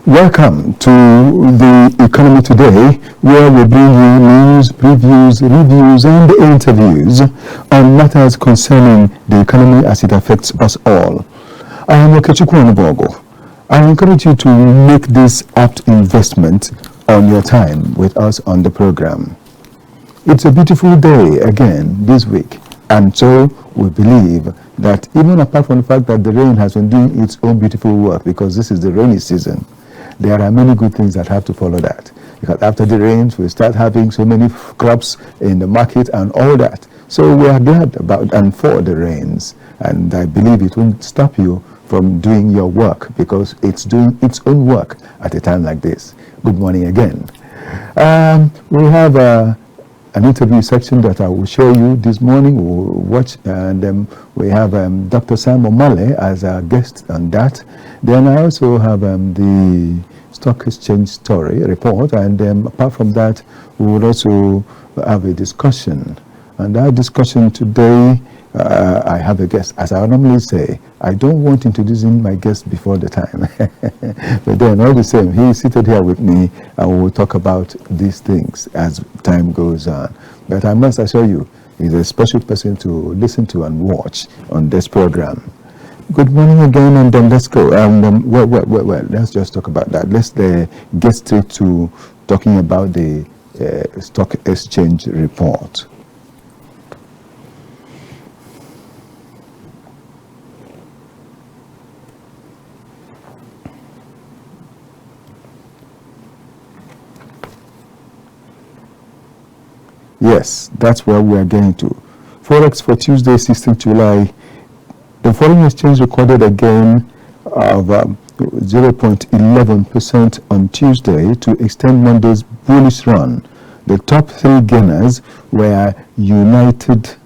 Welcome to the Economy Today, where we bring you news, previews, reviews, and interviews on matters concerning the economy as it affects us all. I am Okechukwu Onubogu. I encourage you to make this apt investment on your time with us on the program. It's a beautiful day again this week, and so we believe that even apart from the fact that the rain has been doing its own beautiful work, because this is the rainy season, there are many good things that have to follow that. Because after the rains, we start having so many crops in the market and all that. So we are glad about and for the rains. And I believe it won't stop you from doing your work, because it's doing its own work at a time like this. Good morning again. We have an interview section that I will show you this morning. We'll watch, and we have Dr. Sam Omale as our guest on that. Then I also have the Stock Exchange Story report, and apart from that, we will also have a discussion. And our discussion today, I have a guest. As I normally say, I don't want introducing my guest before the time. But then all the same, he is seated here with me, and we will talk about these things as time goes on. But I must assure you, he's a special person to listen to and watch on this program. Good morning again, and then let's go. Well, let's just talk about that. Let's get straight to talking about the Stock Exchange report. Yes, that's where we are getting to. Forex for Tuesday, 16th July. The foreign exchange recorded a gain of 0.11% on Tuesday to extend Monday's bullish run. The top three gainers were United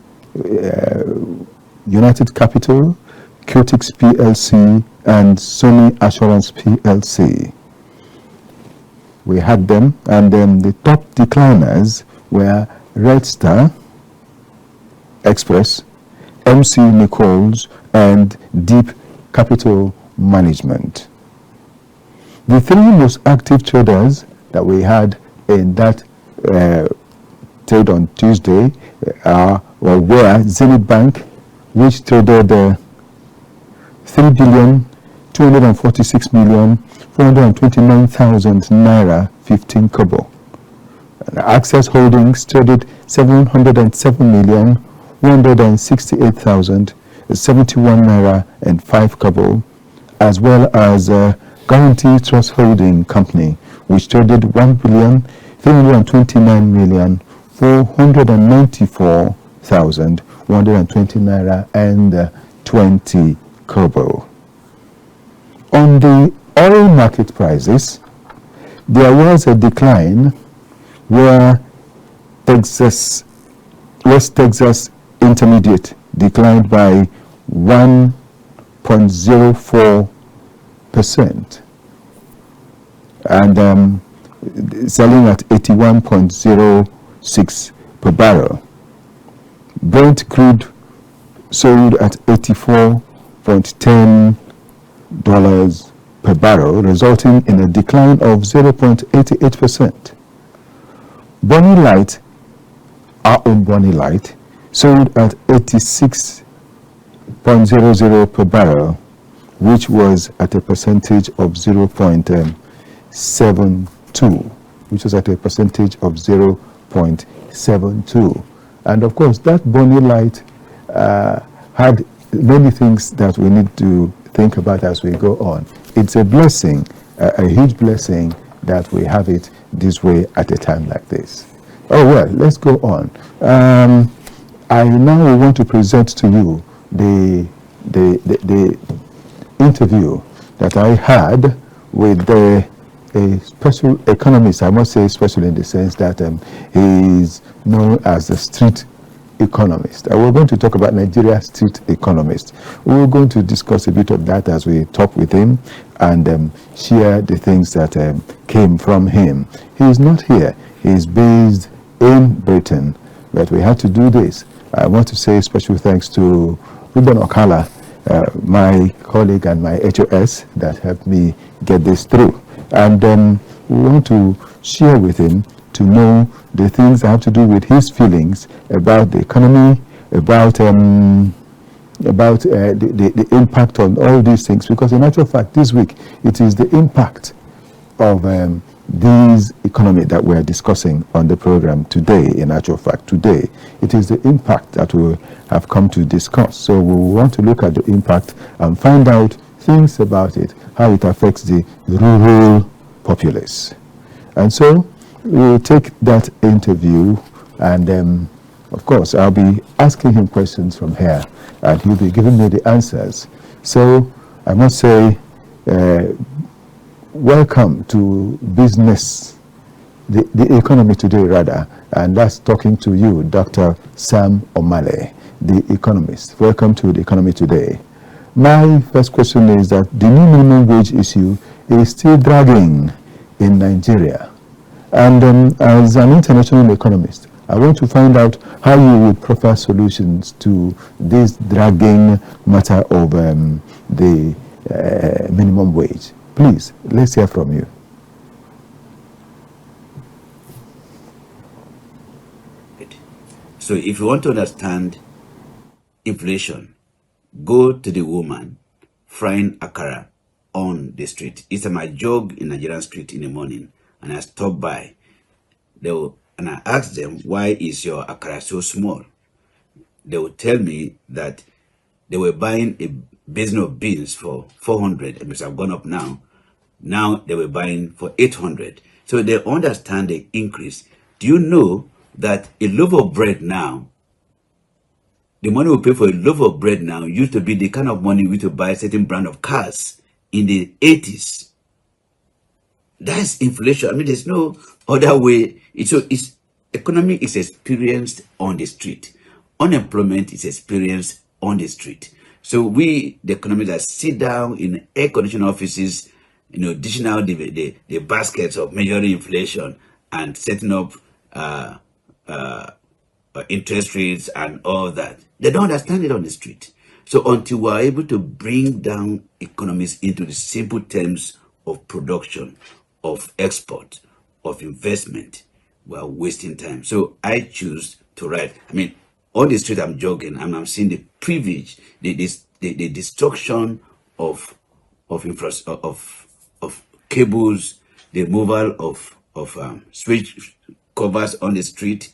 Capital, Qtix PLC, and Sony Assurance PLC. We had them, and then the top decliners were Red Star, Express, MC Nichols, and Deep Capital Management. The three most active traders that we had in that trade on Tuesday were Zenith Bank, which traded 3,246,429,000 naira 15 kobo. Access Holdings traded 707,168,071 naira and 5 kobo, as well as Guarantee Trust Holding Company, which traded 1,329,494,120 naira and 20 kobo. On the oil market prices, there was a decline where West Texas Intermediate declined by 1.04% and selling at 81.06 per barrel. Brent crude sold at $84.10 per barrel, resulting in a decline of 0.88%. Bonny Light, our own Bonny Light, sold at 86.00 per barrel, which was at a percentage of 0.72, And of course, that Bonny Light had many things that we need to think about as we go on. It's a blessing, a huge blessing, that we have it this way at a time like this. Oh well, let's go on. I now want to present to you the interview that I had with a special economist. I must say special in the sense that he is known as the street economist. We're going to talk about Nigeria's street economist. We're going to discuss a bit of that as we talk with him and share the things that came from him. He is not here. He is based in Britain, but we had to do this. I want to say special thanks to Ruben Okala, my colleague and my HOS that helped me get this through. And we want to share with him to know the things that have to do with his feelings about the economy, about the impact on all these things. Because in actual fact, this week, it is the impact of these economy that we're discussing on the program today. In actual fact, today, it is the impact that we have come to discuss. So we want to look at the impact and find out things about it, how it affects the rural populace. And so we'll take that interview, and of course, I'll be asking him questions from here, and he'll be giving me the answers. So I must say, welcome to business, the economy today rather, and that's talking to you, Dr. Sam Omale, the economist. Welcome to the economy today. My first question is that the new minimum wage issue is still dragging in Nigeria. And as an international economist, I want to find out how you would prefer solutions to this dragging matter of the minimum wage. Please, let's hear from you. So if you want to understand inflation, go to the woman frying akara on the street. It's my jog in Nigerian street in the morning, and I stop by. And I ask them, why is your akara so small? They will tell me that they were buying a basin of beans for 400, and because I've gone up now. Now they were buying for 800. So they understand the increase. Do you know that a loaf of bread now, the money we pay for a loaf of bread now used to be the kind of money we used to buy a certain brand of cars in the 80s? That's inflation. I mean, there's no other way. It's economy is experienced on the street. Unemployment is experienced on the street. So we, the economists that sit down in air-conditioned offices, dishing out the baskets of measuring inflation and setting up interest rates and all that, they don't understand it on the street. So until we're able to bring down economies into the simple terms of production, of export, of investment, we're wasting time. So I choose to write. I mean, on the street I'm jogging and I'm seeing the privilege, the destruction of cables, the removal of switch covers on the street,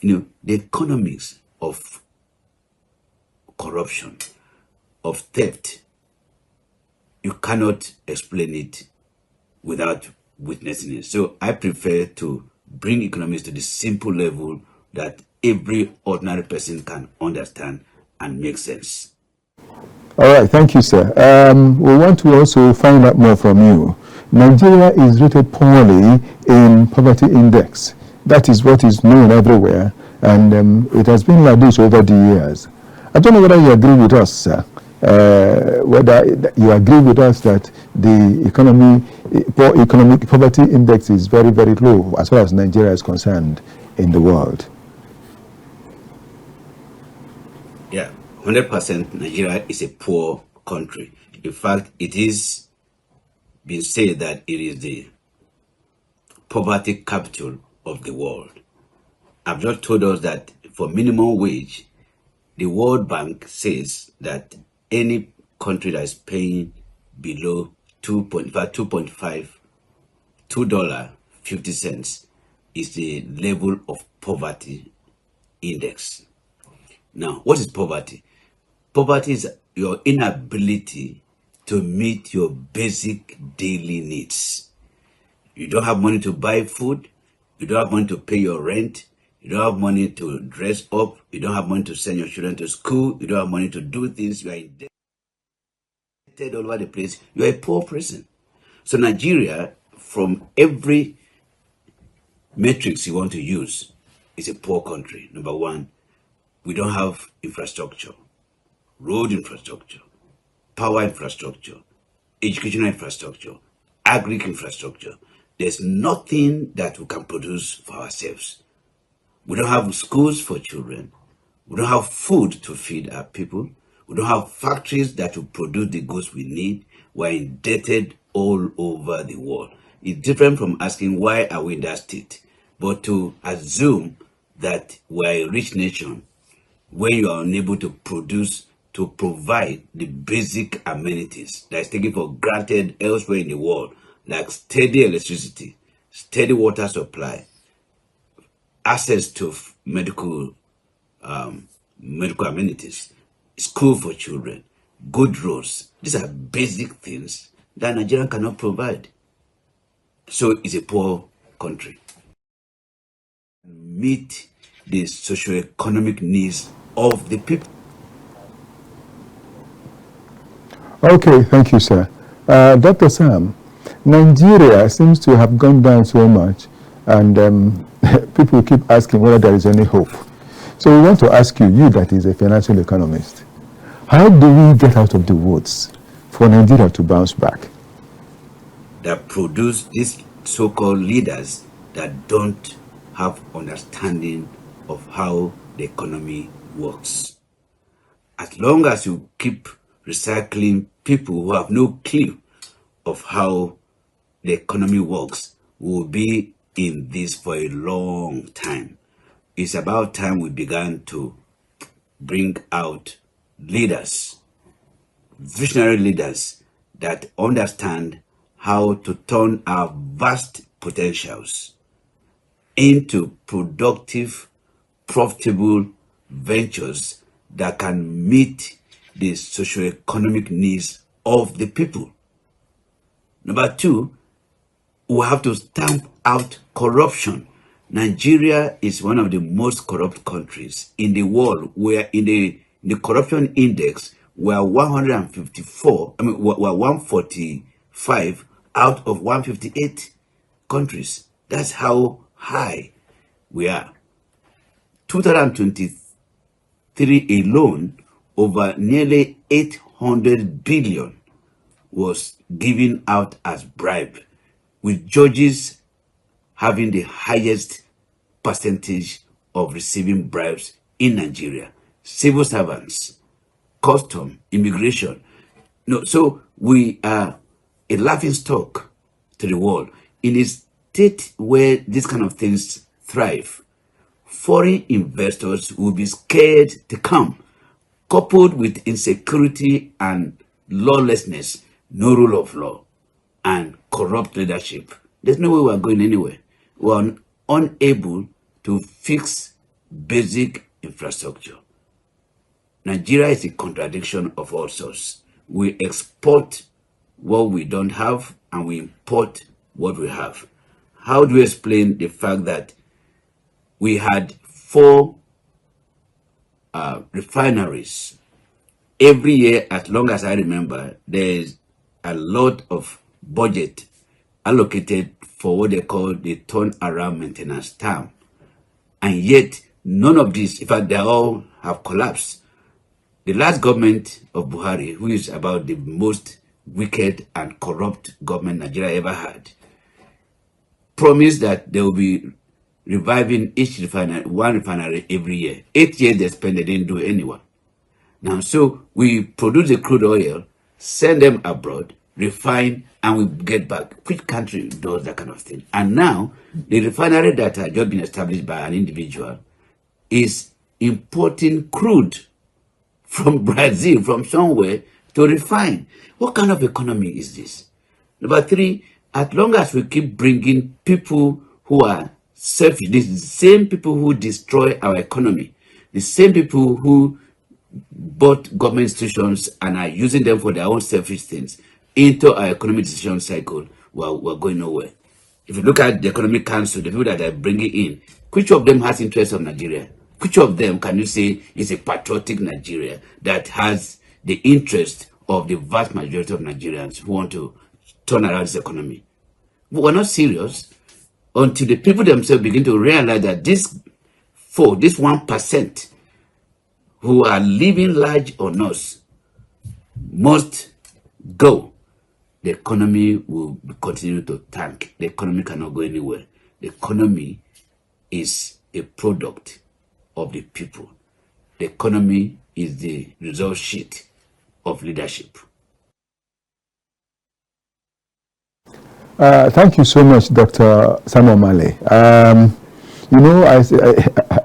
the economics of corruption, of theft. You cannot explain it without witnessing it. So I prefer to bring economics to the simple level that every ordinary person can understand and make sense. All right, thank you, sir. We want to also find out more from you. Nigeria is rated poorly in poverty index. That is what is known everywhere, and it has been like this over the years. I don't know whether you agree with us, sir. Whether you agree with us that the economic poverty index is very, very low as far as Nigeria is concerned in the world. Yeah, 100% Nigeria is a poor country. In fact, it is been said that it is the poverty capital of the world. I've just told us that for minimum wage, the World Bank says that any country that is paying below $2.50 is the level of poverty index. Now, what is poverty? Poverty is your inability to meet your basic daily needs. You don't have money to buy food. You don't have money to pay your rent. You don't have money to dress up. You don't have money to send your children to school. You don't have money to do things. You are indebted all over the place. You are a poor person. So Nigeria, from every metrics you want to use, is a poor country. Number one, we don't have infrastructure, road infrastructure, power infrastructure, educational infrastructure, agri infrastructure. There's nothing that we can produce for ourselves. We don't have schools for children. We don't have food to feed our people. We don't have factories that will produce the goods we need. We're indebted all over the world. is different from asking why are we in that state. But to assume that we're a rich nation when you are unable to provide the basic amenities that is taken for granted elsewhere in the world, like steady electricity, steady water supply, access to medical amenities, school for children, good roads. These are basic things that Nigeria cannot provide. So it's a poor country. Meet the socio-economic needs of the people. Okay, thank you, sir. Dr. Sam, Nigeria seems to have gone down so much, and people keep asking whether there is any hope. So we want to ask you, you that is a financial economist, how do we get out of the woods for Nigeria to bounce back? That produce these so-called leaders that don't have understanding of how the economy works. As long as you keep recycling people who have no clue of how the economy works, we will be in this for a long time. It's about time we began to bring out leaders, visionary leaders that understand how to turn our vast potentials into productive, profitable ventures that can meet the socioeconomic needs of the people. Number two, we have to stamp out corruption. Nigeria is one of the most corrupt countries in the world. Where in the corruption index, we are 154, we're 145 out of 158 countries. That's how high we are. 2023 alone, over nearly 800 billion was given out as bribe, with judges having the highest percentage of receiving bribes in Nigeria. Civil servants, custom, immigration. No, so we are a laughing stock to the world. In a state where these kind of things thrive, foreign investors will be scared to come, coupled with insecurity and lawlessness, no rule of law, and corrupt leadership. There's no way we're going anywhere. We're unable to fix basic infrastructure. Nigeria is a contradiction of all sorts. We export what we don't have and we import what we have. How do we explain the fact that we had 4 refineries? Every year, as long as I remember, there's a lot of budget allocated for what they call the turnaround maintenance term. And yet, none of these, in fact, they all have collapsed. The last government of Buhari, who is about the most wicked and corrupt government Nigeria ever had, promised that they will be reviving each refinery, one refinery every year. 8 years they spent, they didn't do anyone. Now, so we produce the crude oil, send them abroad, refine, and we get back. Which country does that kind of thing? And now, the refinery that had just been established by an individual is importing crude from Brazil, from somewhere, to refine. What kind of economy is this? Number 3, as long as we keep bringing people who are selfish, the same people who destroy our economy, the same people who bought government institutions and are using them for their own selfish things into our economic decision cycle, we're going nowhere. If you look at the Economic Council, the people that are bringing in, which of them has interest of Nigeria? Which of them can you say is a patriotic Nigeria that has the interest of the vast majority of Nigerians who want to turn around this economy? But we're not serious until the people themselves begin to realize that this 1% who are living large on us must go. The economy will continue to tank. The economy cannot go anywhere. The economy is a product of the people. The economy is the result sheet of leadership. Thank you so much, Dr. Samuel Male. You know,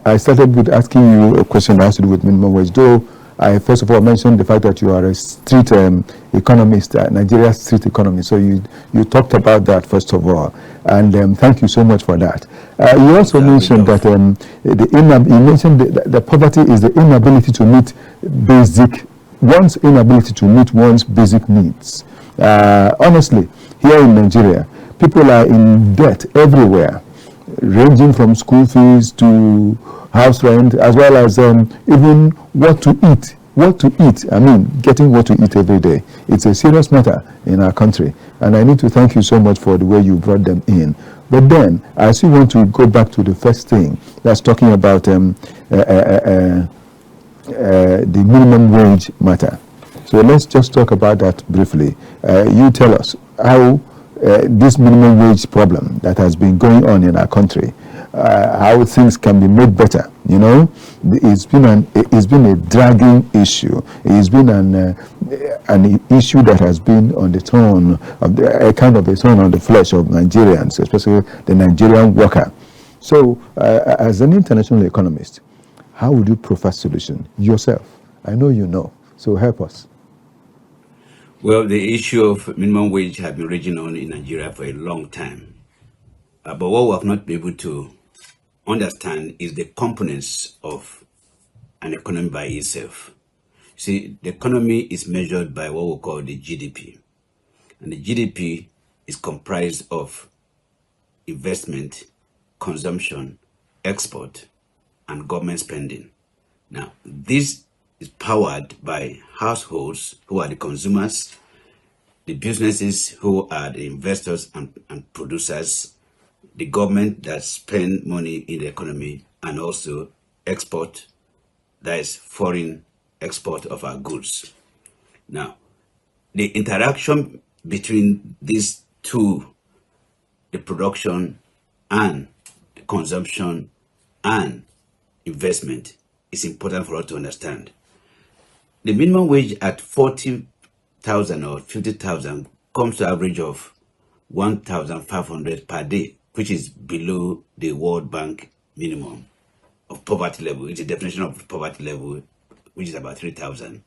I started with asking you a question that has to do with minimum wage, though I first of all mentioned the fact that you are a street economist, Nigeria's street economist. So you talked about that first of all, and thank you so much for that. You also mentioned that you mentioned the poverty is the inability to meet one's inability to meet one's basic needs. Honestly, here in Nigeria, people are in debt everywhere, ranging from school fees to house rent, as well as even what to eat. I mean, getting what to eat every day. It's a serious matter in our country, and I need to thank you so much for the way you brought them in. But then, I still want to go back to the first thing, that's talking about the minimum wage matter. So let's just talk about that briefly. You tell us how this minimum wage problem that has been going on in our country, how things can be made better. You know, it's been a dragging issue. It's been an issue that has been on the thorn of a kind of a thorn on the flesh of Nigerians, especially the Nigerian worker. So, as an international economist, how would you profess solution yourself? I know you know, so help us. Well, the issue of minimum wage has been raging on in Nigeria for a long time. But what we have not been able to understand is the components of an economy by itself. See, the economy is measured by what we call the GDP. And the GDP is comprised of investment, consumption, export, and government spending. Now, this is powered by households who are the consumers, the businesses who are the investors and producers, the government that spend money in the economy, and also export, that is foreign export of our goods. Now, the interaction between these two, the production and the consumption and investment, is important for us to understand. The minimum wage at 40,000 or 50,000 comes to an average of 1,500 per day, which is below the World Bank minimum of poverty level. It's a definition of poverty level, which is about 3,000.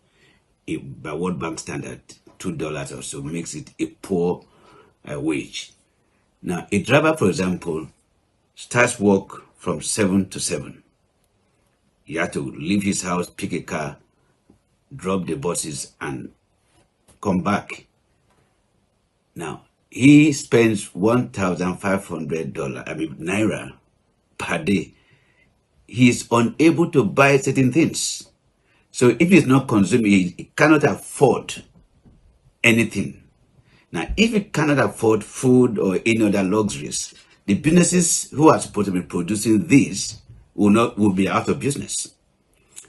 By World Bank standard, $2 or so makes it a poor wage. Now, a driver, for example, starts work from 7 to 7. He has to leave his house, pick a car, drop the buses, and come back. Now, he spends $1,500, naira per day. He is unable to buy certain things. So if he's not consuming, he cannot afford anything. Now, if he cannot afford food or any other luxuries, the businesses who are supposed to be producing this will be out of business.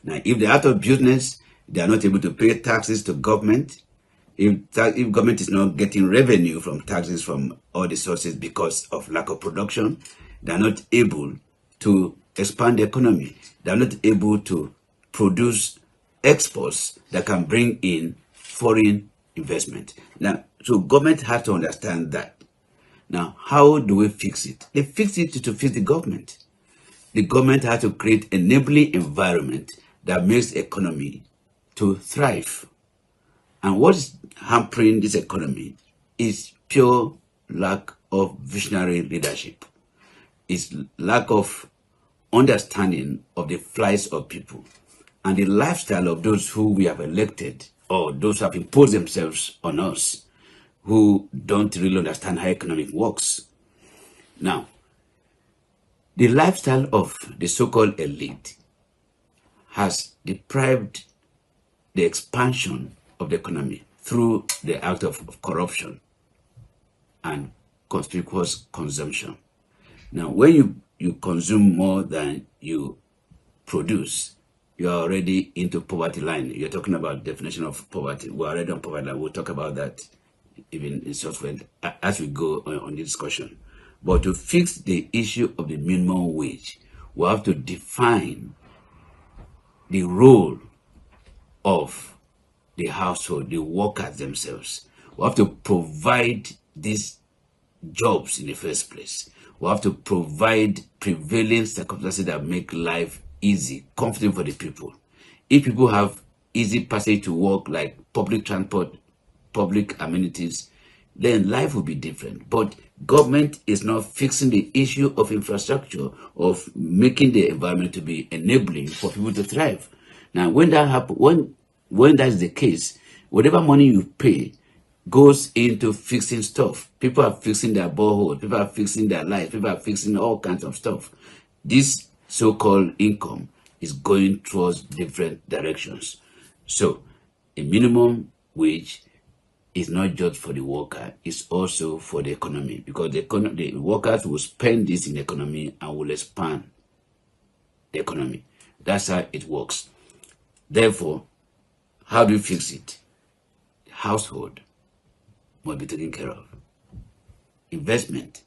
Now, if they're out of business, they are not able to pay taxes to government. If government is not getting revenue from taxes from all the sources because of lack of production, they are not able to expand the economy. They are not able to produce exports that can bring in foreign investment. Now, so government has to understand that. Now, how do we fix it? They fix it to fix the government. The government has to create an enabling environment that makes the economy to thrive. And what is hampering this economy is pure lack of visionary leadership. It's lack of understanding of the flights of people and the lifestyle of those who we have elected or those who have imposed themselves on us, who don't really understand how economic works. Now, the lifestyle of the so-called elite has deprived the expansion of the economy through the act of corruption and conspicuous consumption. Now, when you consume more than you produce, you are already into poverty line. You're talking about definition of poverty. We're already on poverty line. We'll talk about that even in software as we go on the discussion. But to fix the issue of the minimum wage, we have to define the role of the household, the workers themselves. We have to provide this jobs in the first place. We have to provide prevailing circumstances that make life easy, comfortable for the people. If people have easy passage to work, like public transport, public amenities, then life will be different. But government is not fixing the issue of infrastructure, of making the environment to be enabling for people to thrive. Now, when that happens, when that's the case, whatever money you pay goes into fixing stuff. People are fixing their borehole, people are fixing their lives, people are fixing all kinds of stuff. This so-called income is going towards different directions. So a minimum wage is not just for the worker, it's also for the economy, because the workers will spend this in the economy and will expand the economy. That's how it works. Therefore, how do you fix it? The household must be taken care of. Investment,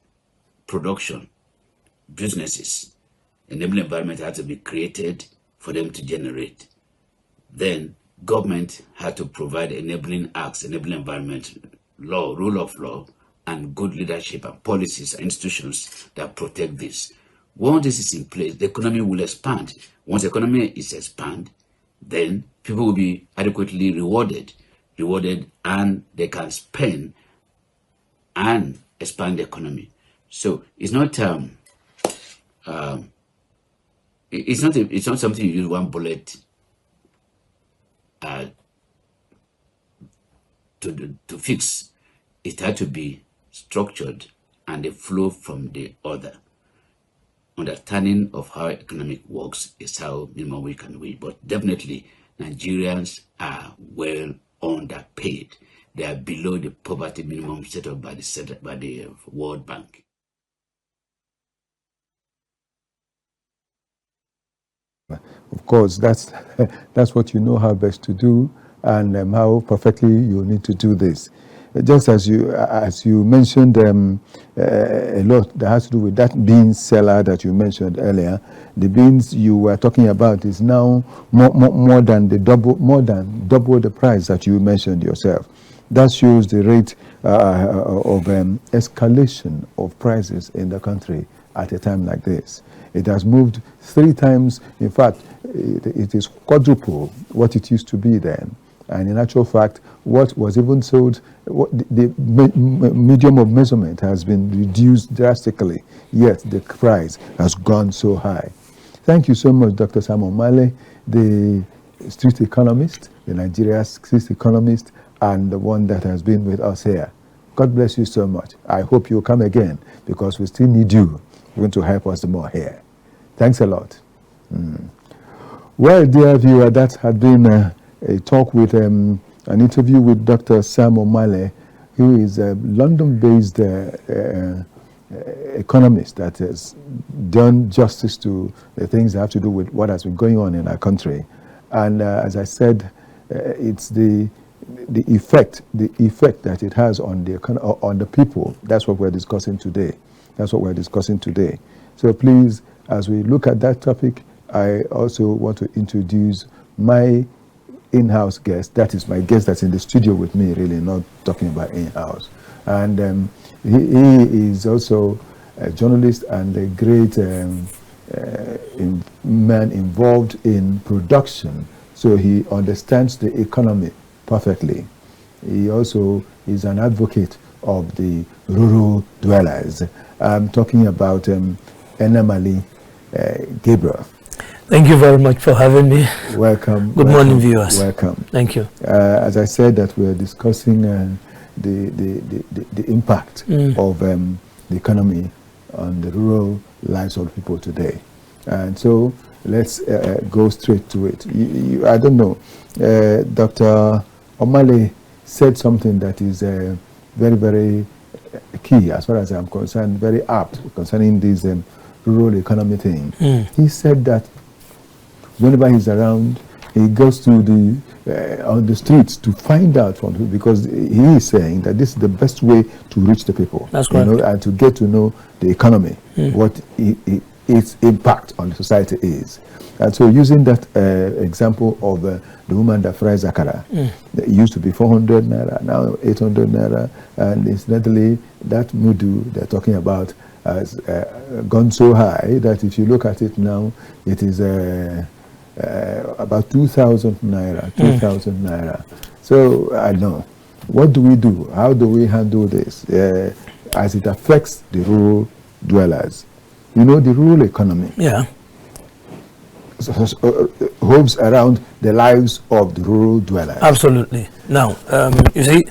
production, businesses, enabling environment has to be created for them to generate. Then government had to provide enabling acts, enabling environment, law, rule of law, and good leadership and policies and institutions that protect this. Once this is in place, the economy will expand. Once the economy is expanded, then people will be adequately rewarded, and they can spend and expand the economy. So it's not it's not something you use one bullet to fix. It had to be structured and the flow from the other. Understanding of how economic works is how minimum wage can win. But definitely, Nigerians are well underpaid. They are below the poverty minimum set up by the World Bank. Of course, that's what you know how best to do, and how perfectly you need to do this. Just as you mentioned a lot that has to do with that beans seller that you mentioned earlier. The beans you were talking about is now more than double the price that you mentioned yourself. That shows the rate of escalation of prices in the country at a time like this. It has moved 3 times. In fact, it is quadruple what it used to be then. And in actual fact, what was even sold, the medium of measurement has been reduced drastically, yet the price has gone so high. Thank you so much, Dr. Sam Omale, the street economist, the Nigeria street economist, and the one that has been with us here. God bless you so much. I hope you'll come again, because we still need you. You're going to help us more here. Thanks a lot. Well, dear viewer, that had been a talk with an interview with Dr. Sam Omale, who is a London-based economist that has done justice to the things that have to do with what has been going on in our country. And as I said, it's the effect that it has on the people. That's what we're discussing today. So please, as we look at that topic, I also want to introduce my in-house guest. That is my guest that's in the studio with me, really, not talking about in-house. And he is also a journalist and a great man involved in production. So he understands the economy perfectly. He also is an advocate of the rural dwellers. I'm talking about Enemali, Gabriel. Thank you very much for having me. Welcome. Good morning, viewers. Welcome. Thank you. As I said, that we're discussing the impact of the economy on the rural lives of people today. And so let's go straight to it. I don't know, Dr. Omale said something that is very, very key as far as I'm concerned, very apt concerning this rural economy thing. He said that whenever he's around, he goes to on the streets to find out from people, because he is saying that this is the best way to reach the people. That's correct. And to get to know the economy, what its impact on the society is. And so using that example of the woman that fries akara, it used to be 400 naira, now 800 naira, and incidentally, that mudu they're talking about has gone so high that if you look at it now, it is about 2,000 naira, 2,000 naira. So I know. What do we do? How do we handle this as it affects the rural dwellers? You know, the rural economy. Yeah. Hopes around the lives of the rural dwellers. Absolutely. Now, you see,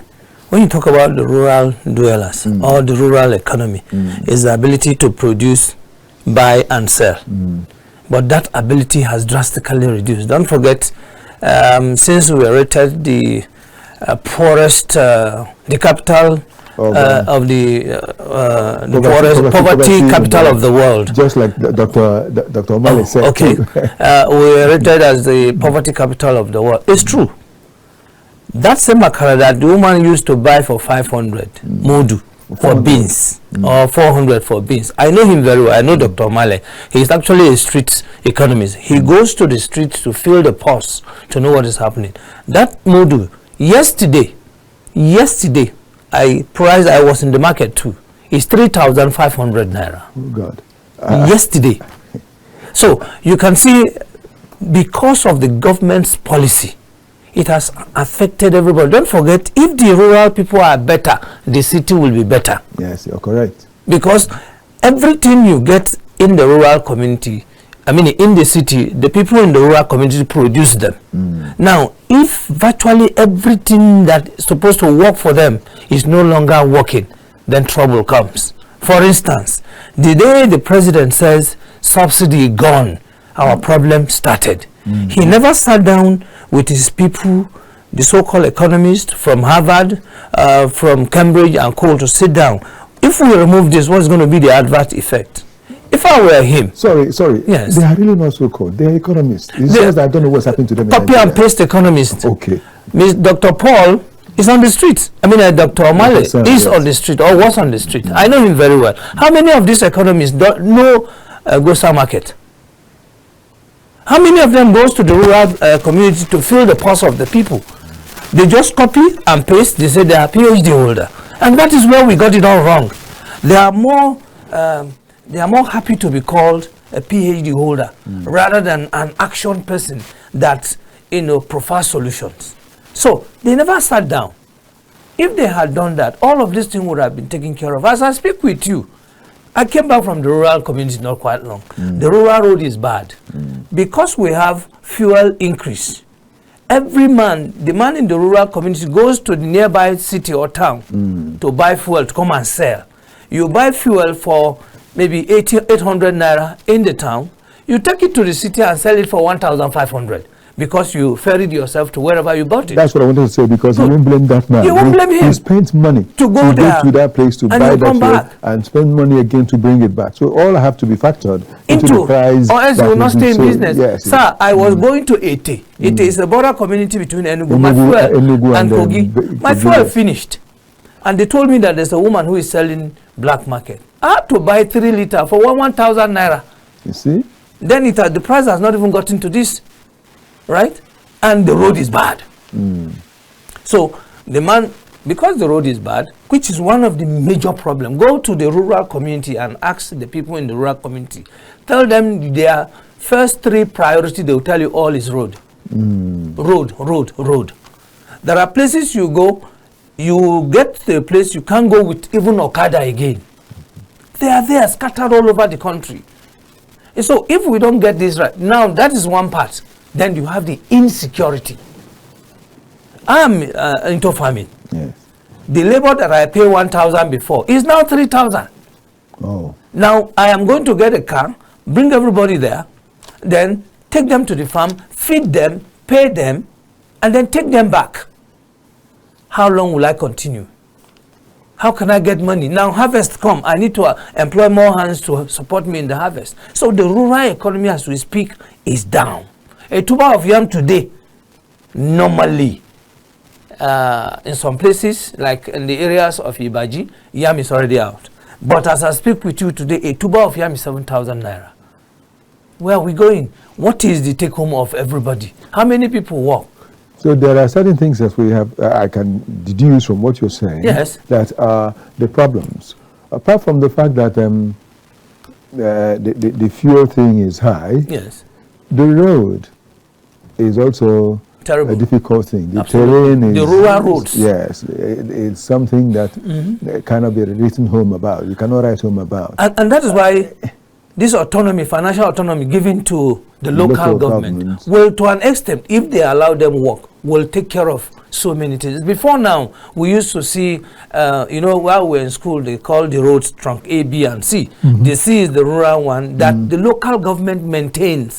when you talk about the rural dwellers or the rural economy, is the ability to produce, buy, and sell. But that ability has drastically reduced. Don't forget, since we were rated the poorest, the capital of the poverty capital of the world. Just like Dr. Omale said. Okay. We were rated as the poverty capital of the world. It's true. That same akara that the woman used to buy for 500 modu for beans or 400 for beans. I know him very well. I know Dr. Omale. He's actually a street economist. He goes to the streets to feel the pulse to know what is happening. That modu, yesterday, I was in the market too. It's 3,500 naira. Oh God. Yesterday. So you can see, because of the government's policy, it has affected everybody. Don't forget, if the rural people are better, the city will be better. Yes, you're correct. Because everything you get in the rural community, I mean in the city, the people in the rural community produce them. Now, if virtually everything that is supposed to work for them is no longer working, then trouble comes. For instance, the day the president says subsidy gone, our problem started. He never sat down with his people, the so-called economists from Harvard, from Cambridge and Cole, to sit down. If we remove this, what's going to be the adverse effect? If I were him... Sorry. Yes. They are really not so-called. They are economists. It's just that I don't know what's happening to them. Copy and paste economists. Okay. Dr. Paul is on the street. I mean, Dr. Omale is on the street or was on the street. I know him very well. How many of these economists don't know Gosa Market? How many of them goes to the rural community to feel the pulse of the people? They just copy and paste. They say they are PhD holder. And that is where we got it all wrong. They are more happy to be called a PhD holder rather than an action person that, prefers solutions. So they never sat down. If they had done that, all of this thing would have been taken care of. As I speak with you, I came back from the rural community not quite long. The rural road is bad. Because we have fuel increase, every man, the man in the rural community goes to the nearby city or town to buy fuel to come and sell. You buy fuel for maybe 800 naira in the town. You take it to the city and sell it for 1,500. Because you ferried yourself to wherever you bought it. That's what I wanted to say, because you won't blame that man. You won't blame him. He spent money to go there to that place to buy that fuel and spend money again to bring it back. So all have to be factored into the price. Or else you will not stay in business. Yes, Sir, I was going to Ete. Ete is a border community between Enugu and Kogi. My fuel finished. And they told me that there's a woman who is selling black market. I had to buy 3 liters for 1,000 naira. You see? Then the price has not even gotten to this. Right? And the road is bad. So the man, because the road is bad, which is one of the major problems, go to the rural community and ask the people in the rural community. Tell them their first 3 priorities, they will tell you all is road. Road. There are places you go, you get to a place you can't go with even Okada again. They are there scattered all over the country. And so if we don't get this right, now that is one part. Then you have the insecurity. I'm into farming. Yes. The labor that I pay 1,000 before is now 3,000. Oh. Now I am going to get a car, bring everybody there, then take them to the farm, feed them, pay them, and then take them back. How long will I continue? How can I get money? Now harvest come, I need to employ more hands to support me in the harvest. So the rural economy as we speak is down. A tuber of yam today, normally, in some places, like in the areas of Ibaji, yam is already out. But as I speak with you today, a tuber of yam is 7,000 naira. Where are we going? What is the take home of everybody? How many people work? So there are certain things that we have, I can deduce from what you're saying, yes, that are the problems. Apart from the fact that the fuel thing is high, yes, the road is also terrible. A difficult thing. The Absolutely. terrain is... The rural roads. Yes, it's something that cannot be written home about. You cannot write home about. And that is why this autonomy, financial autonomy given to the local government will, to an extent, if they allow them work, will take care of so many things. Before now, we used to see, you know, while we were in school, they call the roads trunk A, B, and C. The C is the rural one that the local government maintains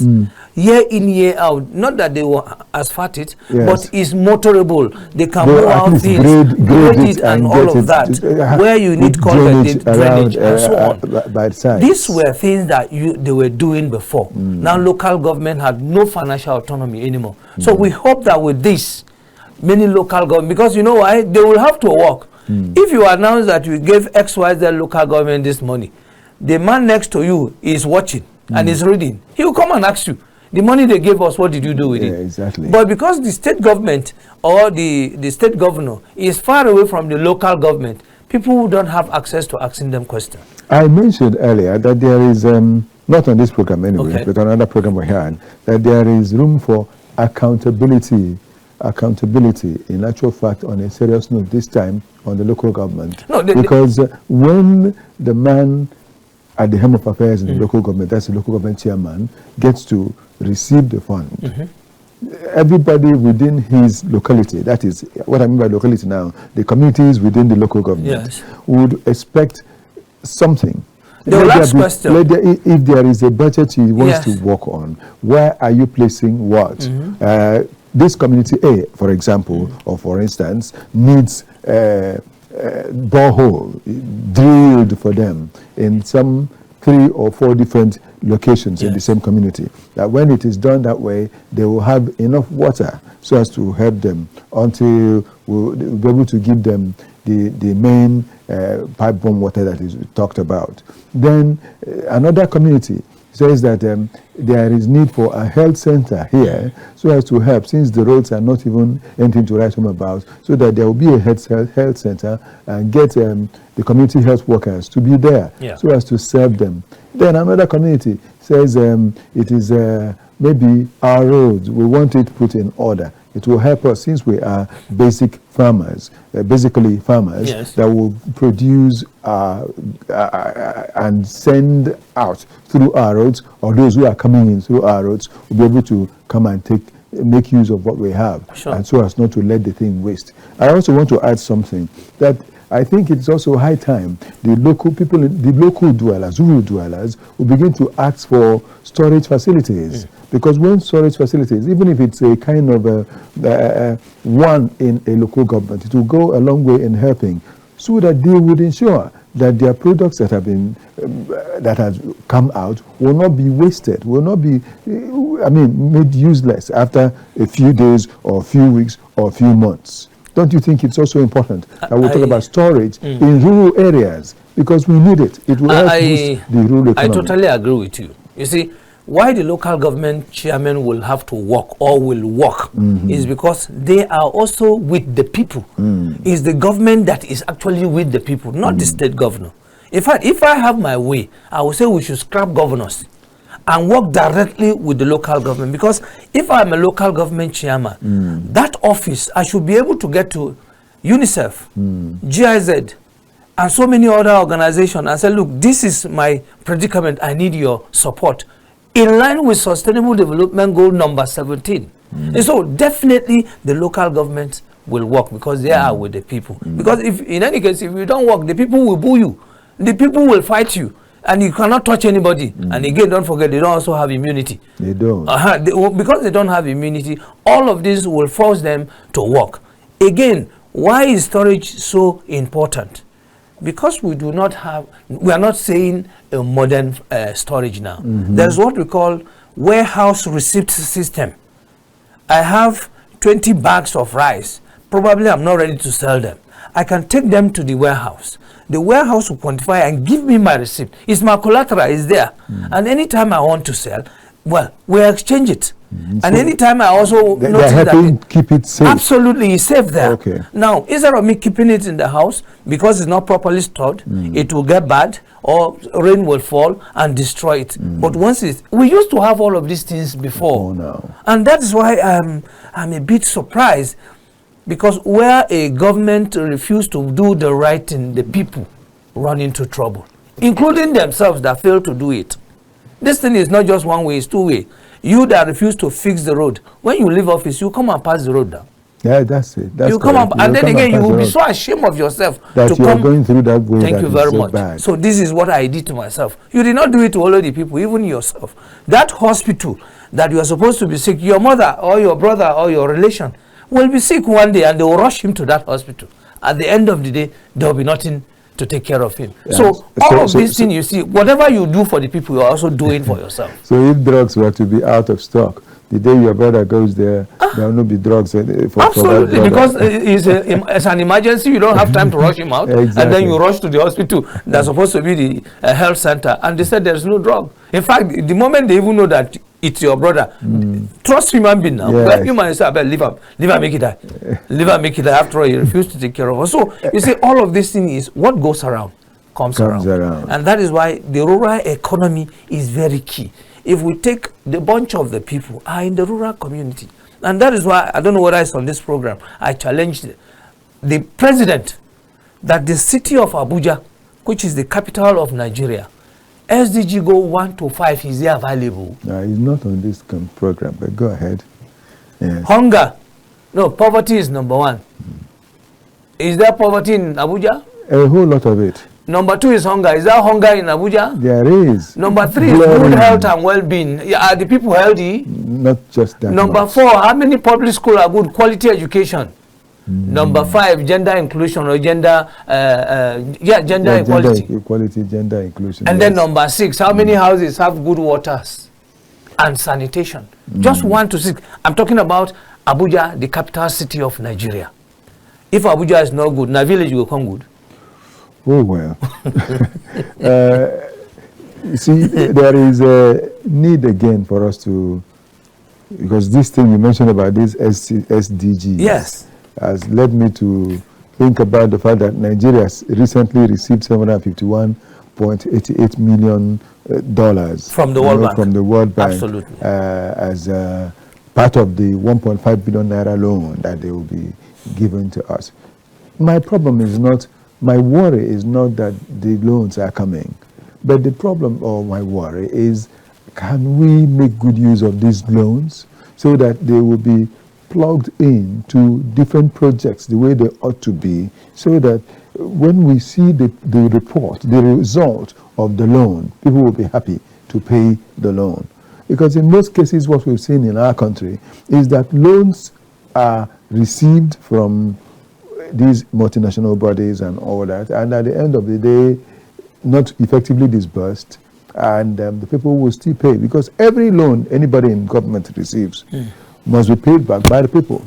year in, year out. Not that they will asphalt it, but it's motorable. They can move out things, grade it and all of that. Where you need culvert, drainage, and so on. By sides. These were things that they were doing before. Now local government had no financial autonomy anymore. So we hope that with this, many local government, because you know why? They will have to work. If you announce that you gave XYZ local government this money, the man next to you is watching and is reading. He will come and ask you, the money they gave us, what did you do with it? Exactly. But because the state government or the state governor is far away from the local government, people who don't have access to asking them questions. I mentioned earlier that there is, not on this program anyway, but on another program we had, that there is room for accountability, in actual fact, on a serious note, this time on the local government. No, because when the man at the helm of affairs in the local government, that's the local government chairman, gets to receive the fund, everybody within his locality, that is what I mean by locality now, the communities within the local government, would expect something. The last question. If there is a budget he wants to work on, where are you placing what? This community A, for example, or for instance, needs borehole drilled for them in some 3 or 4 different locations in the same community. That when it is done that way, they will have enough water so as to help them until we'll be able to give them the main pipe bomb water that is talked about. Then another community says that there is need for a health center here so as to help, since the roads are not even anything to write home about, so that there will be a health center and get the community health workers to be there so as to serve them. Then another community says it is maybe our roads, we want it put in order. It will help us, since we are basic farmers, basically farmers that will produce and send out through our roads, or those who are coming in through our roads will be able to come and make use of what we have, and so as not to let the thing waste. I also want to add something that I think it's also high time the local people, the local dwellers, rural dwellers, will begin to ask for storage facilities. Because when storage facilities, even if it's a kind of one in a local government, it will go a long way in helping, so that they would ensure that their products that have been that has come out will not be wasted, will not be, made useless after a few days or a few weeks or a few months. Don't you think it's also important that we talk about storage in rural areas, because we need it? It will help boost the rural economy. I totally agree with you. You see, why the local government chairman will have to work or will work is because they are also with the people. It's the government that is actually with the people, not the state governor. In fact, if I have my way, I would say we should scrap governors and work directly with the local government. Because if I'm a local government chairman, that office, I should be able to get to UNICEF, GIZ, and so many other organizations and say, look, this is my predicament, I need your support, in line with Sustainable Development Goal number 17. And so definitely the local government will work, because they are with the people. Because if, in any case, if you don't work, the people will boo you. The people will fight you. And you cannot touch anybody. And again, don't forget, they don't also have immunity. They don't. Because they don't have immunity, all of this will force them to work. Again, why is storage so important? Because we are not saying a modern storage now. There's what we call warehouse receipt system. I have 20 bags of rice. Probably I'm not ready to sell them. I can take them to the warehouse. The warehouse will quantify and give me my receipt. It's my collateral, is there. And anytime I want to sell, Well, we exchange it. And So anytime I also they're notice helping that keep it safe. absolutely it's safe there. Okay. Now, instead of me keeping it in the house because it's not properly stored, it will get bad or rain will fall and destroy it. But once we used to have all of these things before. Now. And that is why I'm a bit surprised, because where a government refused to do the right thing, the people run into trouble, including themselves that fail to do it. This thing is not just one way, it's two way. You that refuse to fix the road, when you leave office, you come and pass the road down. Yeah, that's it. That's You come correct. up, and then come again, you pass will the be road. so ashamed of yourself That to you are come. going through that way. Thank that you is very so much. bad. So this is what I did to myself. You did not do it to all of the people, even yourself. That hospital that you are supposed to be sick, your mother or your brother or your relation will be sick one day, and they will rush him to that hospital. At the end of the day, there will be nothing to take care of him. Yeah. So all of these things, you see, whatever you do for the people, you are also doing for yourself. So if drugs were to be out of stock, the day your brother goes there, there will not be drugs for Absolutely, that because it's an emergency. You don't have time to rush him out, Exactly. and then you rush to the hospital that's supposed to be the health center, and they said there's no drug. In fact, the moment they even know that it's your brother, trust human being now. Yes. Human say, leave him, make it die. Leave him, make it die. After all, he refused to take care of us. So you see, all of this thing is what goes around comes around. And that is why the rural economy is very key. If we take the bunch of the people are in the rural community, and that is why, I don't know whether it's on this program, I challenged the president that the city of Abuja, which is the capital of Nigeria, SDG goal 1 to 5 is there available. It's not on this program, but go ahead. Yes. Hunger, no, poverty is number 1. Is there poverty in Abuja? A whole lot of it. Number 2 is hunger. Is there hunger in Abuja? There is. Number 3 is good health and well-being. Are the people healthy? Not just that. Number 4, how many public schools are good? Quality education. Number 5, gender inclusion or gender equality. Gender inclusion. And then number 6, how many houses have good waters and sanitation? Just 1 to 6. I'm talking about Abuja, the capital city of Nigeria. If Abuja is not good, na village will come good. Oh, well. You see, there is a need again for us to, because this thing you mentioned about this SDGs yes, has led me to think about the fact that Nigeria has recently received $751.88 million from the World Bank. From the World Bank. Absolutely. As part of the 1.5 billion naira loan that they will be given to us. My problem is not, my worry is not that the loans are coming, but the problem or my worry is, can we make good use of these loans so that they will be plugged into different projects the way they ought to be, so that when we see the report, the result of the loan, people will be happy to pay the loan. Because in most cases, what we've seen in our country is that loans are received from these multinational bodies and all that, and at the end of the day, not effectively disbursed, and the people will still pay, because every loan anybody in government receives must be paid back by the people.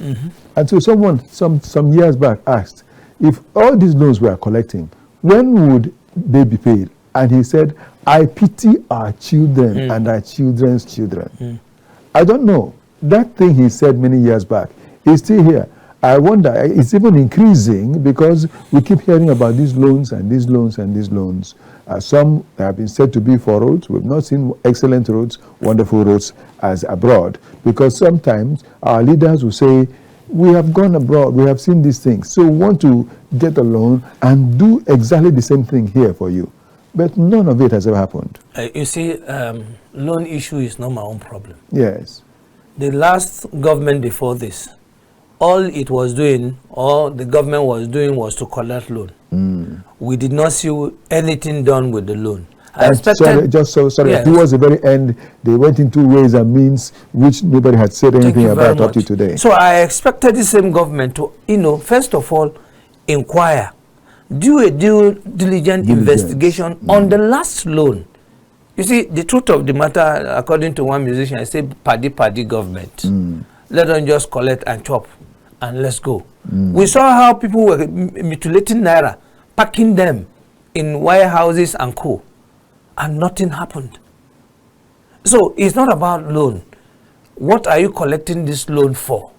And so someone some years back asked, if all these loans we are collecting, when would they be paid? And he said, I pity our children and our children's children. I don't know. That thing he said many years back is still here. I wonder, it's even increasing because we keep hearing about these loans and these loans and these loans. Some have been said to be for roads. We've not seen excellent roads, wonderful roads as abroad, because sometimes our leaders will say, we have gone abroad, we have seen these things, so we want to get a loan and do exactly the same thing here for you. But none of it has ever happened. You see, loan issue is not my own problem. Yes. The last government before this, all it was doing, all the government was doing was to collect loan. We did not see anything done with the loan. I expected, yes. Towards the very end, they went into ways and means which nobody had said anything about up to today. So I expected the same government to, first of all, inquire, do a due diligent investigation on the last loan. You see, the truth of the matter, according to one musician, I say, paddy government. Let them just collect and chop, and let's go. We saw how people were mutilating naira, packing them in warehouses and co, and nothing happened. So it's not about loan. What are you collecting this loan for?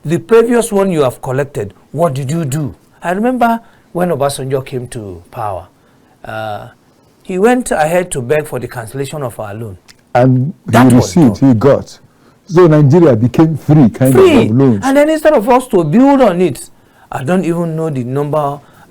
The previous one you have collected, what did you do? I remember when Obasanjo came to power, he went ahead to beg for the cancellation of our loan. And he received, he got. So Nigeria became free of loans. And then instead of us to build on it, I don't even know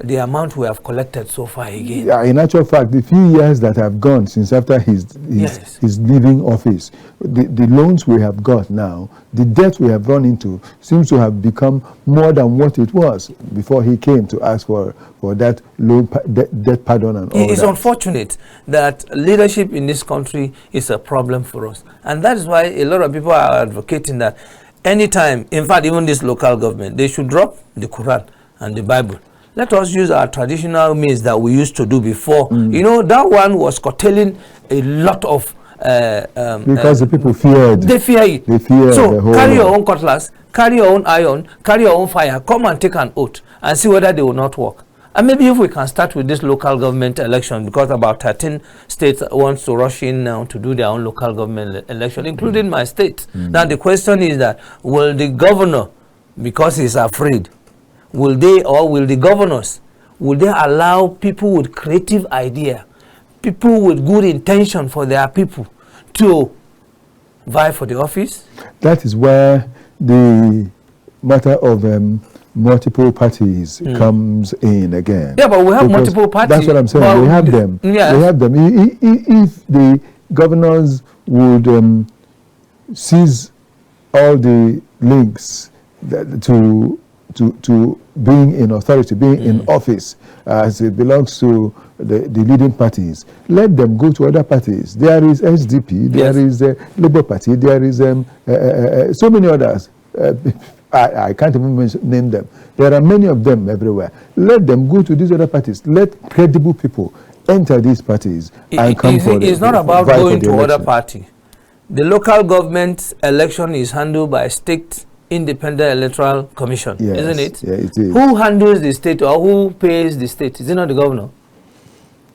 the amount we have collected so far again. Yeah, in actual fact, the few years that have gone since after his leaving office, the loans we have got now, the debt we have run into seems to have become more than what it was before he came to ask for that loan debt pardon and all that. It's unfortunate that leadership in this country is a problem for us. And that is why a lot of people are advocating that anytime, in fact, even this local government, they should drop the Quran and the Bible. Let us use our traditional means that we used to do before. You know, that one was curtailing a lot of... because the people feared. They fear it. They fear so the whole carry your own cutlass, carry your own iron, carry your own fire, come and take an oath and see whether they will not work. And maybe if we can start with this local government election, because about 13 states want to rush in now to do their own local government election, including my state. Now the question is that, will the governor, because he's afraid, will the governors, will they allow people with creative idea, people with good intention for their people to vie for the office? That is where the matter of multiple parties comes in again. Yeah, but we have multiple parties. That's what I'm saying. We have them. Yes. We have them. If the governors would seize all the links to being in authority, being in office, as it belongs to the leading parties, let them go to other parties. There is SDP, there is Labour Party, there is so many others. I can't even name them. There are many of them everywhere. Let them go to these other parties. Let credible people enter these parties and come forward. It's not about going to other party. The local government election is handled by state independent electoral commission, isn't it? Yeah, it is. Who handles the state or who pays the state? Is it not the governor?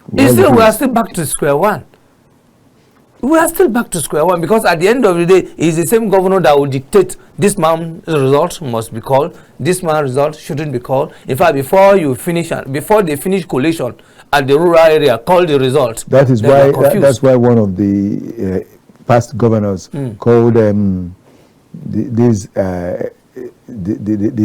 Well, we are still back to square one. We are still back to square one, because at the end of the day, it's the same governor that will dictate this man's result must be called, this man's result shouldn't be called. In fact, before they finish collation at the rural area, call the result. That is why that's why one of the past governors called the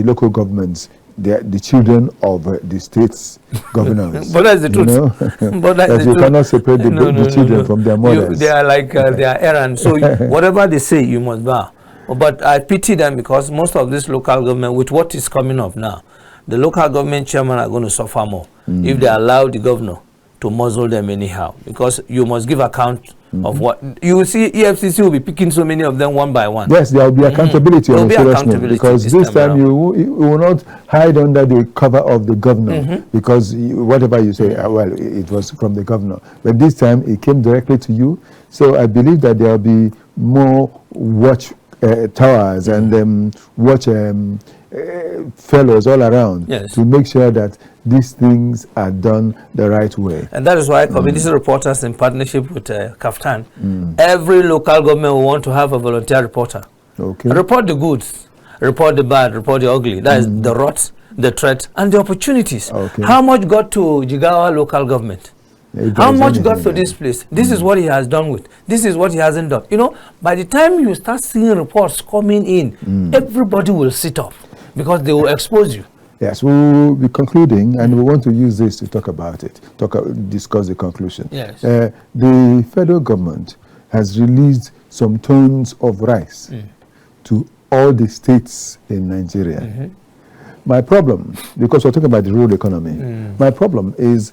local governments the children of the state's governors. But that's the truth. But that's you cannot separate the children from their mothers. They are like they are errands. So whatever they say, you must bow. But I pity them, because most of this local government, with what is coming up now, the local government chairman are going to suffer more if they allow the governor to muzzle them anyhow, because you must give account of what you will see. EFCC will be picking so many of them one by one. Yes, there will be accountability on the because this time you will not hide under the cover of the governor, because whatever you say, well, it was from the governor, but this time it came directly to you. So I believe that there will be more watch towers and watch fellows all around to make sure that these things are done the right way. And that is why community reporters, in partnership with KAFTAN, every local government will want to have a volunteer reporter. Report the goods, report the bad, report the ugly. That is the rot, the threat, and the opportunities. How much got to Jigawa local government? How much got to this place? This is what he has done with. This is what he hasn't done. You know, by the time you start seeing reports coming in, everybody will sit up, because they will expose you. Yes, we'll be concluding, and we want to use this to talk about it, discuss the conclusion. Yes. The federal government has released some tons of rice to all the states in Nigeria. My problem, because we're talking about the rural economy, my problem is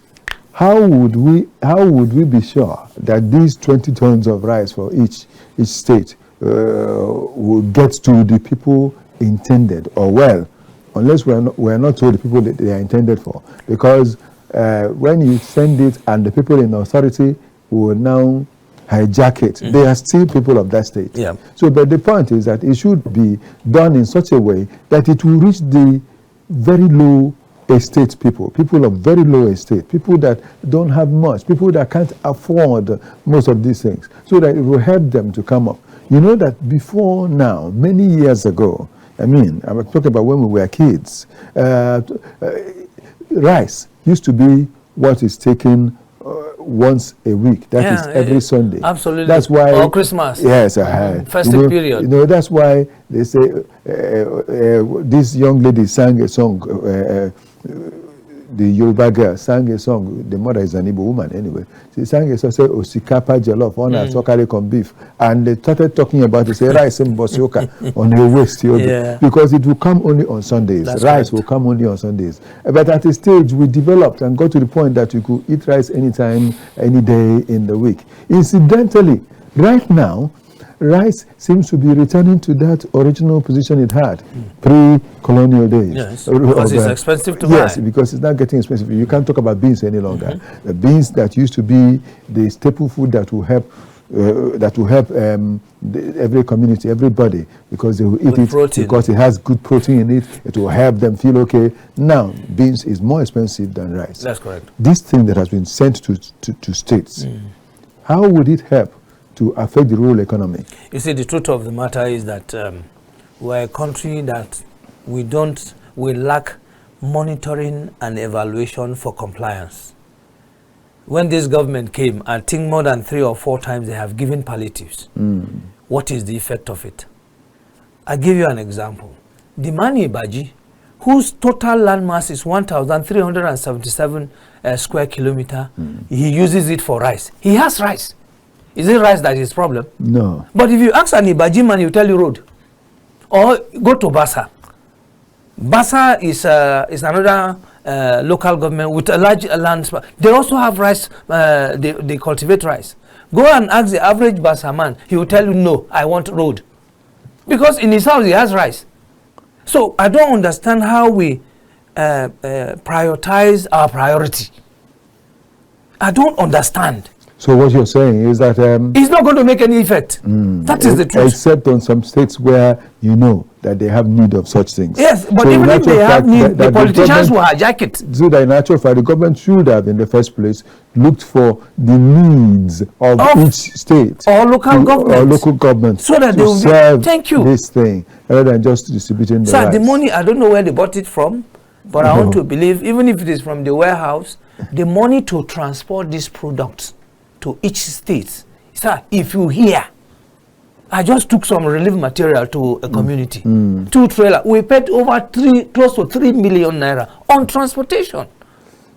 how would we be sure that these 20 tons of rice for each state will get to the people intended, or well, unless we're not told the people that they are intended for, because when you send it and the people in authority will now hijack it, they are still people of that state. So, but the point is that it should be done in such a way that it will reach the very low estate people of very low estate, people that don't have much, people that can't afford most of these things, so that it will help them to come up. You know that before now, many years ago, I mean, I'm talking about when we were kids, rice used to be what is taken once a week. That is every Sunday. Absolutely. That's why. Or Christmas. Yes. Festive period. You know, that's why they say this young lady sang a song. The Yoruba girl sang a song. The mother is an Igbo woman anyway. She sang a song, say Osikapa Jollof on a sokare con beef, and they started talking about it. Say rice and bosioka on your waist, because it will come only on Sundays. That's rice correct. will come only on Sundays. But at a stage, we developed and got to the point that you could eat rice anytime, any day in the week. Incidentally, right now, rice seems to be returning to that original position it had pre-colonial days. Yes, because it's expensive to buy. Yes, because it's not getting expensive. You can't talk about beans any longer. The beans that used to be the staple food that will help every community, everybody, because they will eat With it protein. because it has good protein in it. It will help them feel okay. Now, beans is more expensive than rice. That's correct. This thing that has been sent to states, how would it help to affect the rural economy? You see, the truth of the matter is that we're a country that we lack monitoring and evaluation for compliance. When this government came, I think more than 3 or 4 times they have given palliatives. What is the effect of it? I'll give you an example. The Mani Ibaji, whose total land mass is 1,377 square kilometer, he uses it for rice. He has rice. Is it rice that is problem? No. But if you ask an Ibaji man, he will tell you road. Or go to Basa. Basa is another local government with a large land. They also have rice. They cultivate rice. Go and ask the average Basa man. He will tell you, no, I want road. Because in his house, he has rice. So I don't understand how we prioritize our priority. I don't understand. So what you're saying is that it's not going to make any effect. That is the truth. Except on some states where you know that they have need of such things. Yes, but so even if they have need, the politicians will hijack it. So that in actual fact, the government should have, in the first place, looked for the needs of each state or local government, so that they will serve this thing rather than just distributing the rice. The money, I don't know where they bought it from, but I want to believe, even if it is from the warehouse, the money to transport these products to each state. Sir, if you hear, I just took some relief material to a community. 2 trailers. We paid over close to 3 million naira on transportation.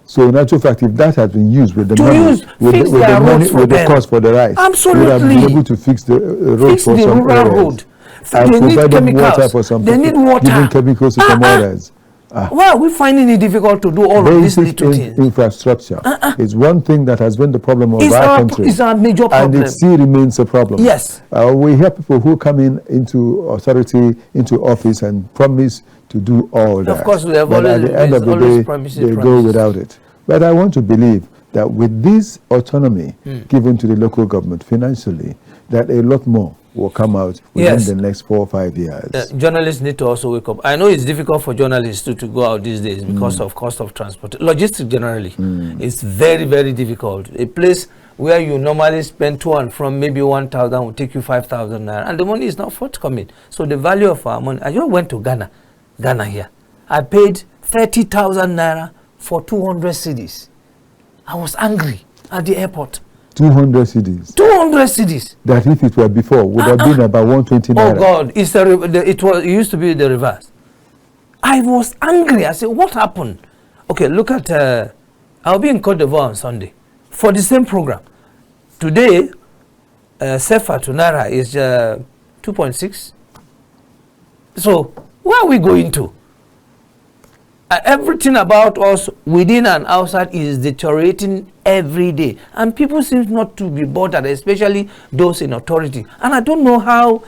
So in actual fact, if that has been used with the money, with the cost for the rice, absolutely, we would have been able to fix the road for some rural road. They need chemicals. Water for some they need water. Giving chemicals to some others. Why are we finding it difficult to do all of these little things? Infrastructure is one thing that has been the problem of our country. It's our major problem. And it still remains a problem. Yes. We hear people who come into authority, into office and promise to do all that. Of course, we have but always, at the end of the day, they go without it. But I want to believe that with this autonomy given to the local government financially, that a lot more will come out within the next 4 or 5 years. Journalists need to also wake up. I know it's difficult for journalists to go out these days because of cost of transport. Logistics generally, it's very, very difficult. A place where you normally spend to and from maybe 1,000 will take you 5,000 naira, and the money is not forthcoming. So the value of our money. I just went to Ghana here. I paid 30,000 naira for 200 cedis. I was angry at the airport. 200 cedis. 200 cedis. That if it were before would have been about 120 naira. Oh God, it used to be the reverse. I was angry. I said, what happened? Okay, look at I'll be in Cote d'Ivoire on Sunday for the same program. Today, Sefa to Naira is 2.6. So where are we going to? Everything about us within and outside is deteriorating every day, and people seem not to be bothered, especially those in authority. And I don't know how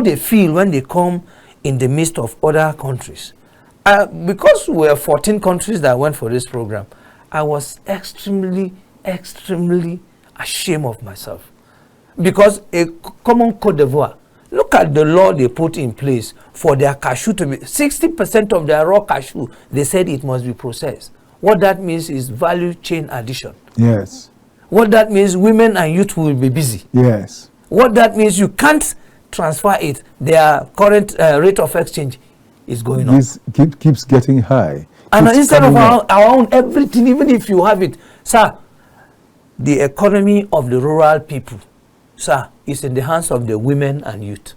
they feel when they come in the midst of other countries. Because we are 14 countries that went for this program, I was extremely ashamed of myself, because a common Cote d'Ivoire. Look at the law they put in place for their cashew to be 60% of their raw cashew. They said it must be processed. What that means is value chain addition. Yes. What that means, women and youth will be busy. Yes. What that means, you can't transfer it. Their current rate of exchange is going up. This keeps getting high. And Keeps instead of coming up. our own everything, even if you have it, sir, the economy of the rural people, sir, is in the hands of the women and youth.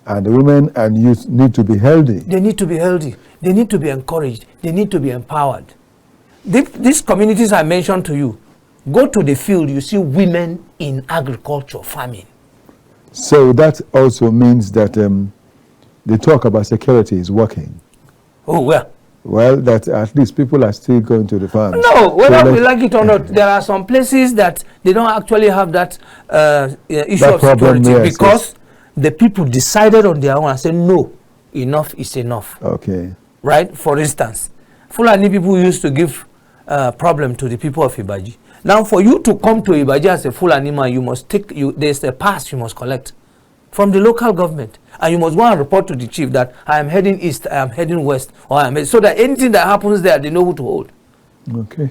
And the women and youth need to be healthy. They need to be healthy. They need to be encouraged. They need to be empowered. These communities I mentioned to you, go to the field, you see women in agriculture, farming. So that also means that the talk about security is working. Oh, well. Well, that at least people are still going to the farms. No, whether we like it or not, there are some places that they don't actually have that issue That of problem, security, yes, because the people decided on their own and said, no, enough is enough. Okay. Right? For instance, Fulani people used to give problem to the people of Ibaji. Now, for you to come to Ibaji as a Fulani man, you must there's a pass you must collect from the local government. And you must go and report to the chief that I am heading east, I am heading west, or I am so that anything that happens there, they know who to hold. Okay.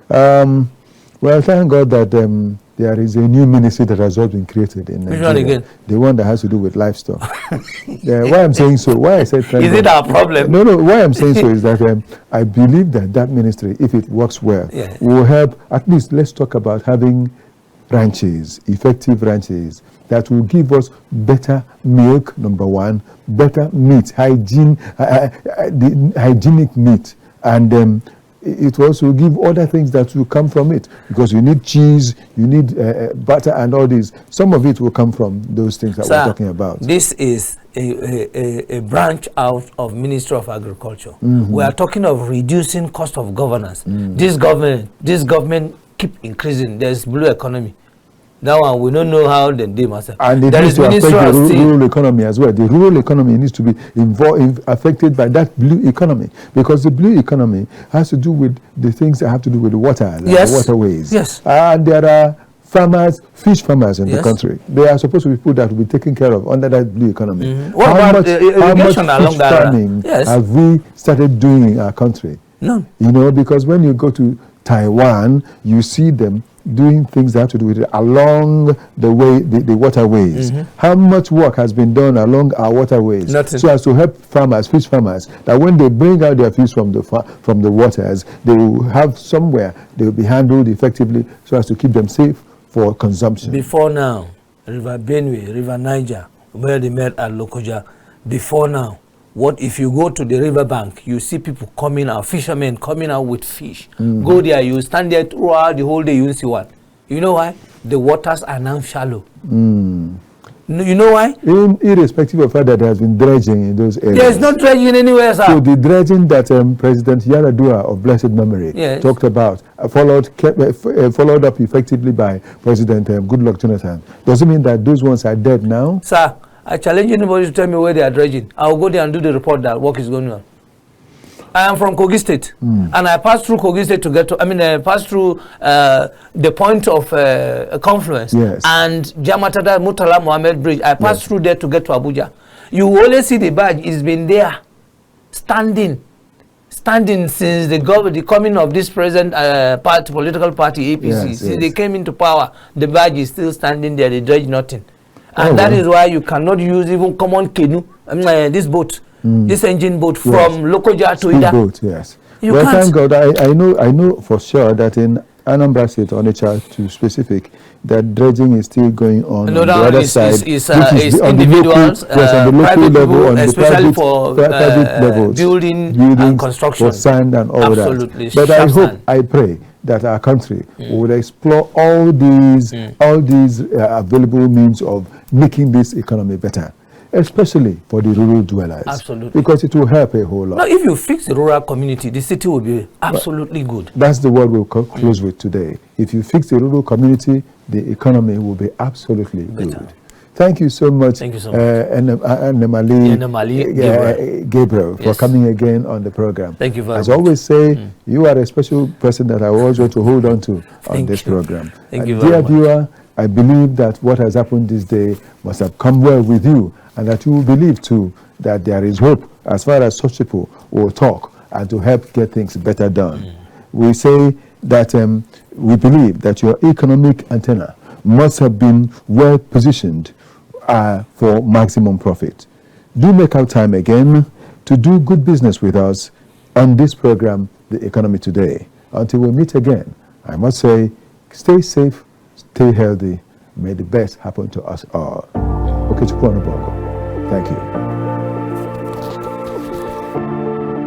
Well, thank God that there is a new ministry that has just been created in Nigeria. Which one again? The one that has to do with livestock. Why I'm saying so, why I said thank Is God, it our problem? No, why I'm saying so is that I believe that ministry, if it works well, Yeah. will help, at least let's talk about having ranches, effective ranches, that will give us better milk, number one, better meat, hygienic meat, and it will also give other things that will come from it, because you need cheese, you need butter and all these. Some of it will come from those things that we're talking about. This is a branch out of Ministry of Agriculture. Mm-hmm. We are talking of reducing cost of governance. This government keep increasing. There's blue economy. That one, we don't know how they must have. And it needs to affect the rural economy as well. The rural economy needs to be affected by that blue economy, because the blue economy has to do with the things that have to do with the water, like the waterways. Yes. And there are farmers, fish farmers in the country. They are supposed to be people that will be taken care of under that blue economy. What about irrigation along that farming have we started doing in our country? None. You know, because when you go to Taiwan, you see them doing things that have to do with it along the way, the waterways. How much work has been done along our waterways? Nothing. So as to help farmers, fish farmers, that when they bring out their fish from the waters, they will have somewhere they will be handled effectively, so as to keep them safe for consumption. Before now, River Benue, River Niger, where they met at Lokoja, before now, what if you go to the river bank, you see people coming out, fishermen coming out with fish. Go there, you stand there throughout the whole day, you won't see one. You know why? The waters are now shallow. You know why? Irrespective of fact that there has been dredging in those areas. There's no dredging anywhere, sir. So the dredging that President Yaradua of blessed memory talked about, followed up effectively by President Goodluck Jonathan, does it mean that those ones are dead now? Sir, I challenge anybody to tell me where they are dredging. I'll go there and do the report that work is going on. I am from Kogi State, and I passed through Kogi State to get to, I passed through the point of confluence, and Jamatada Murtala Mohammed Bridge. I passed through there to get to Abuja. You always see the badge, it's been there, standing since the coming of this present political party, APC. Since they came into power, the badge is still standing there, they dredge nothing. And that is why you cannot use even common canoe, this boat, this engine boat from Lokoja to Ida. Boat, yes. You well, can't. Thank God, I know for sure that in Anambra State, Onitsha to specific, that dredging is still going on the other side. Is individuals, on the local level, on especially the private levels, building and construction. For sand and all Absolutely. that. But I pray that our country will explore all these available means of making this economy better, especially for the rural dwellers. Absolutely. Because it will help a whole lot. Now, if you fix the rural community, the city will be absolutely good. That's the word we'll close with today. If you fix the rural community, the economy will be absolutely good. Thank you so much, Enemali, Gabriel, for coming again on the program. Thank you very much. As I always say, you are a special person that I always want to hold on to on this program. Thank you very much. Dear viewer, I believe that what has happened this day must have come well with you, and that you will believe too that there is hope as far as such people will talk and to help get things better done. We say that we believe that your economic antenna must have been well positioned for maximum profit. Do make out time again to do good business with us on this program, The Economy Today. Until we meet again, I must say, stay safe, stay healthy. May the best happen to us all. Okechukwu, Onubogu. Thank you.